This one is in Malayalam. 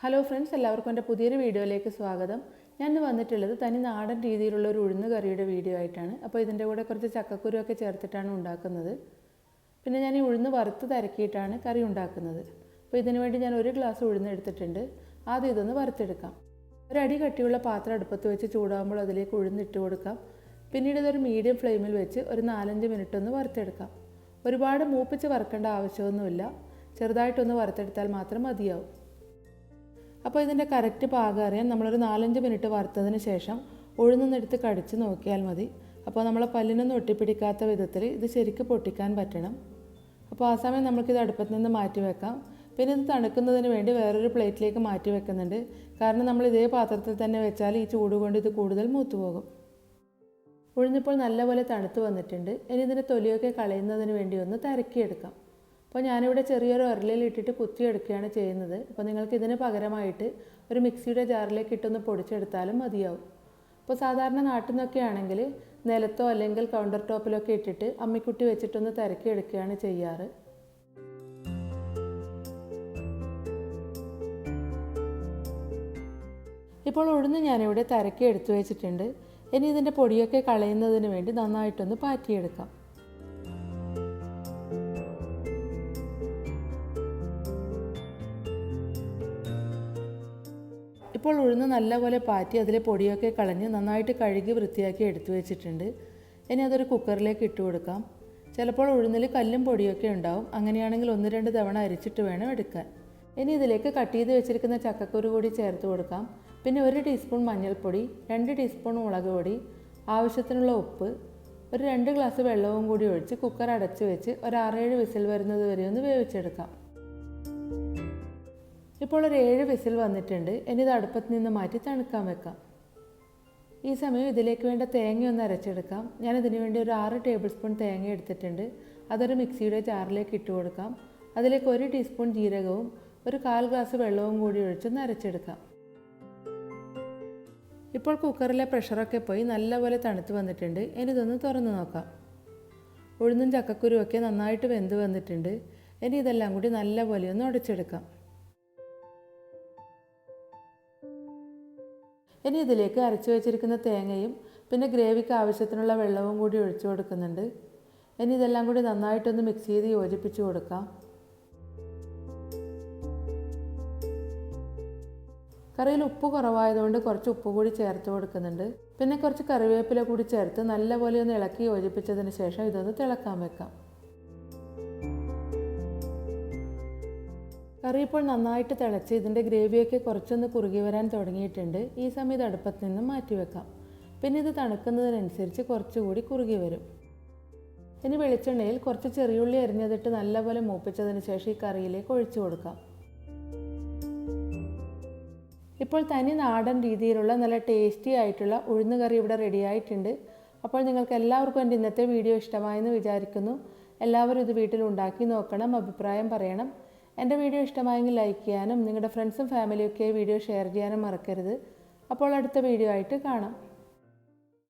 ഹലോ ഫ്രണ്ട്സ്, എല്ലാവർക്കും എൻ്റെ പുതിയൊരു വീഡിയോയിലേക്ക് സ്വാഗതം. ഞാൻ ഇന്ന് വന്നിട്ടുള്ളത് തനി നാടൻ രീതിയിലുള്ള ഒരു ഉഴുന്ന് കറിയുടെ വീഡിയോ ആയിട്ടാണ്. അപ്പോൾ ഇതിൻ്റെ കൂടെ കുറച്ച് ചക്കക്കുരുവൊക്കെ ചേർത്തിട്ടാണ് ഉണ്ടാക്കുന്നത്. പിന്നെ ഞാൻ ഈ ഉഴുന്ന് വറുത്ത് തരക്കിയിട്ടാണ് കറി ഉണ്ടാക്കുന്നത്. അപ്പോൾ ഇതിനു വേണ്ടി ഞാൻ 1 ഗ്ലാസ് ഉഴുന്ന് എടുത്തിട്ടുണ്ട്. ആദ്യം ഇതൊന്ന് വറുത്തെടുക്കാം. ഒരടി കട്ടിയുള്ള പാത്രം അടുപ്പത്ത് വെച്ച് ചൂടാകുമ്പോൾ അതിലേക്ക് ഉഴുന്നിട്ട് കൊടുക്കാം. പിന്നീട് ഇതൊരു മീഡിയം ഫ്ലെയിമിൽ വെച്ച് ഒരു 4-5 മിനിറ്റ് ഒന്ന് വറുത്തെടുക്കാം. ഒരുപാട് മൂപ്പിച്ച് വറുക്കേണ്ട ആവശ്യമൊന്നുമില്ല, ചെറുതായിട്ടൊന്ന് വറുത്തെടുത്താൽ മാത്രം മതിയാവും. അപ്പോൾ ഇതിൻ്റെ കറക്റ്റ് പാകം അറിയാൻ നമ്മളൊരു 4-5 മിനിറ്റ് വറുത്തതിന് ശേഷം ഉഴുന്നൊന്നെടുത്ത് കടിച്ച് നോക്കിയാൽ മതി. അപ്പോൾ നമ്മളെ പല്ലിനൊന്നും ഒട്ടിപ്പിടിക്കാത്ത വിധത്തിൽ ഇത് ശരിക്കും പൊട്ടിക്കാൻ പറ്റണം. അപ്പോൾ ആ സമയം നമുക്കിത് അടുപ്പത്ത് നിന്ന് മാറ്റി വെക്കാം. പിന്നെ ഇത് തണുക്കുന്നതിന് വേണ്ടി വേറൊരു പ്ലേറ്റിലേക്ക് മാറ്റി വെക്കുന്നുണ്ട്. കാരണം നമ്മൾ ഇതേ പാത്രത്തിൽ തന്നെ വെച്ചാൽ ഈ ചൂട് കൊണ്ട് ഇത് കൂടുതൽ മൂത്തുപോകും. ഉഴുന്നിപ്പോൾ നല്ലപോലെ തണുത്ത് വന്നിട്ടുണ്ട്. ഇനി ഇതിൻ്റെ തൊലിയൊക്കെ കളയുന്നതിന് വേണ്ടി ഒന്ന് തരക്കിയെടുക്കാം. അപ്പോൾ ഞാനിവിടെ ചെറിയൊരു ഉരലിൽ ഇട്ടിട്ട് കുത്തിയെടുക്കുകയാണ് ചെയ്യുന്നത്. അപ്പോൾ നിങ്ങൾക്ക് ഇതിന് പകരമായിട്ട് ഒരു മിക്സിയുടെ ജാറിലേക്ക് ഇട്ടൊന്ന് പൊടിച്ചെടുത്താലും മതിയാവും. അപ്പോൾ സാധാരണ നാട്ടിൽ നിന്നൊക്കെ ആണെങ്കിൽ നിലത്തോ അല്ലെങ്കിൽ കൗണ്ടർ ടോപ്പിലൊക്കെ ഇട്ടിട്ട് അമ്മിക്കുട്ടി വെച്ചിട്ടൊന്ന് തരക്കിയെടുക്കുകയാണ് ചെയ്യാറ്. ഇപ്പോൾ ഉഴുന്ന് ഞാനിവിടെ തരക്കി എടുത്തു വെച്ചിട്ടുണ്ട്. ഇനി ഇതിൻ്റെ പൊടിയൊക്കെ കളയുന്നതിന് വേണ്ടി നന്നായിട്ടൊന്ന് പാറ്റിയെടുക്കാം. ഇപ്പോൾ ഉഴുന്ന് നല്ലപോലെ പാറ്റി അതിലെ പൊടിയൊക്കെ കളഞ്ഞ് നന്നായിട്ട് കഴുകി വൃത്തിയാക്കി എടുത്തു വെച്ചിട്ടുണ്ട്. ഇനി അതൊരു കുക്കറിലേക്ക് ഇട്ട് കൊടുക്കാം. ചിലപ്പോൾ ഉഴുന്നിൽ കല്ലും പൊടിയൊക്കെ ഉണ്ടാവും. അങ്ങനെയാണെങ്കിൽ 1-2 തവണ അരിച്ചിട്ട് വേണം എടുക്കാൻ. ഇനി ഇതിലേക്ക് കട്ട് ചെയ്ത് വെച്ചിരിക്കുന്ന ചക്കക്കുരു കൂടി ചേർത്ത് കൊടുക്കാം. പിന്നെ 1 ടീസ്പൂൺ മഞ്ഞൾപ്പൊടി, 2 ടീസ്പൂൺ മുളക് പൊടി, ആവശ്യത്തിനുള്ള ഉപ്പ്, ഒരു 2 ഗ്ലാസ് വെള്ളവും കൂടി ഒഴിച്ച് കുക്കർ അടച്ച് വെച്ച് ഒരു 6-7 വിസിൽ വരുന്നത് വരെ ഒന്ന് വേവിച്ചെടുക്കാം. ഇപ്പോൾ ഒരു 7 വിസിൽ വന്നിട്ടുണ്ട്. ഇനി ഇത് അടുപ്പത്ത് നിന്ന് മാറ്റി തണുക്കാൻ വെക്കാം. ഈ സമയം ഇതിലേക്ക് വേണ്ട തേങ്ങ ഒന്ന് അരച്ചെടുക്കാം. ഞാനിതിനു വേണ്ടി ഒരു 6 ടേബിൾ സ്പൂൺ തേങ്ങ എടുത്തിട്ടുണ്ട്. അതൊരു മിക്സിയുടെ ജാറിലേക്ക് ഇട്ട് കൊടുക്കാം. അതിലേക്ക് 1 ടീസ്പൂൺ ജീരകവും ഒരു 1/4 ഗ്ലാസ് വെള്ളവും കൂടി ഒഴിച്ചൊന്ന് അരച്ചെടുക്കാം. ഇപ്പോൾ കുക്കറിലെ പ്രഷറൊക്കെ പോയി നല്ലപോലെ തണുത്ത് വന്നിട്ടുണ്ട്. ഇനി ഇതൊന്ന് തുറന്ന് നോക്കാം. ഉഴുന്നും ചക്കക്കുരുവൊക്കെ നന്നായിട്ട് വെന്ത് വന്നിട്ടുണ്ട്. ഇനി ഇതെല്ലാം കൂടി നല്ലപോലെ ഒന്ന് ഉടച്ചെടുക്കാം. ഇനി ഇതിലേക്ക് അരച്ചു വെച്ചിരിക്കുന്ന തേങ്ങയും പിന്നെ ഗ്രേവിക്ക് ആവശ്യത്തിനുള്ള വെള്ളവും കൂടി ഒഴിച്ചു കൊടുക്കുന്നുണ്ട്. ഇനി ഇതെല്ലാം കൂടി നന്നായിട്ടൊന്ന് മിക്സ് ചെയ്ത് യോജിപ്പിച്ച് കൊടുക്കാം. കറിയിൽ ഉപ്പ് കുറവായതുകൊണ്ട് കുറച്ച് ഉപ്പ് കൂടി ചേർത്ത് കൊടുക്കുന്നുണ്ട്. പിന്നെ കുറച്ച് കറിവേപ്പില കൂടി ചേർത്ത് നല്ലപോലെ ഒന്ന് ഇളക്കി യോജിപ്പിച്ചതിന് ശേഷം ഇതൊന്ന് തിളക്കാൻ വെക്കാം. കറി ഇപ്പോൾ നന്നായിട്ട് തിളച്ച് ഇതിൻ്റെ ഗ്രേവിയൊക്കെ കുറച്ചൊന്ന് കുറുകി വരാൻ തുടങ്ങിയിട്ടുണ്ട്. ഈ സമയം ഇത് അടുപ്പത്ത് നിന്ന് മാറ്റി വെക്കാം. പിന്നെ ഇത് തണുക്കുന്നതിനനുസരിച്ച് കുറച്ചുകൂടി കുറുകി വരും. ഇനി വെളിച്ചെണ്ണയിൽ കുറച്ച് ചെറിയുള്ളി അരിഞ്ഞതിട്ട് നല്ലപോലെ മൂപ്പിച്ചതിന് ശേഷം ഈ കറിയിലേക്ക് ഒഴിച്ചു കൊടുക്കാം. ഇപ്പോൾ തനി നാടൻ രീതിയിലുള്ള നല്ല ടേസ്റ്റി ആയിട്ടുള്ള ഉഴുന്ന് കറി ഇവിടെ റെഡി ആയിട്ടുണ്ട്. അപ്പോൾ നിങ്ങൾക്ക് എല്ലാവർക്കും എൻ്റെ ഇന്നത്തെ വീഡിയോ ഇഷ്ടമായെന്ന് വിചാരിക്കുന്നു. എല്ലാവരും ഇത് വീട്ടിൽ ഉണ്ടാക്കി നോക്കണം, അഭിപ്രായം പറയണം. എൻ്റെ വീഡിയോ ഇഷ്ടമായെങ്കിൽ ലൈക്ക് ചെയ്യാനും നിങ്ങളുടെ ഫ്രണ്ട്സും ഫാമിലിയൊക്കെ വീഡിയോ ഷെയർ ചെയ്യാനും മറക്കരുത്. അപ്പോൾ അടുത്ത വീഡിയോ ആയിട്ട് കാണാം.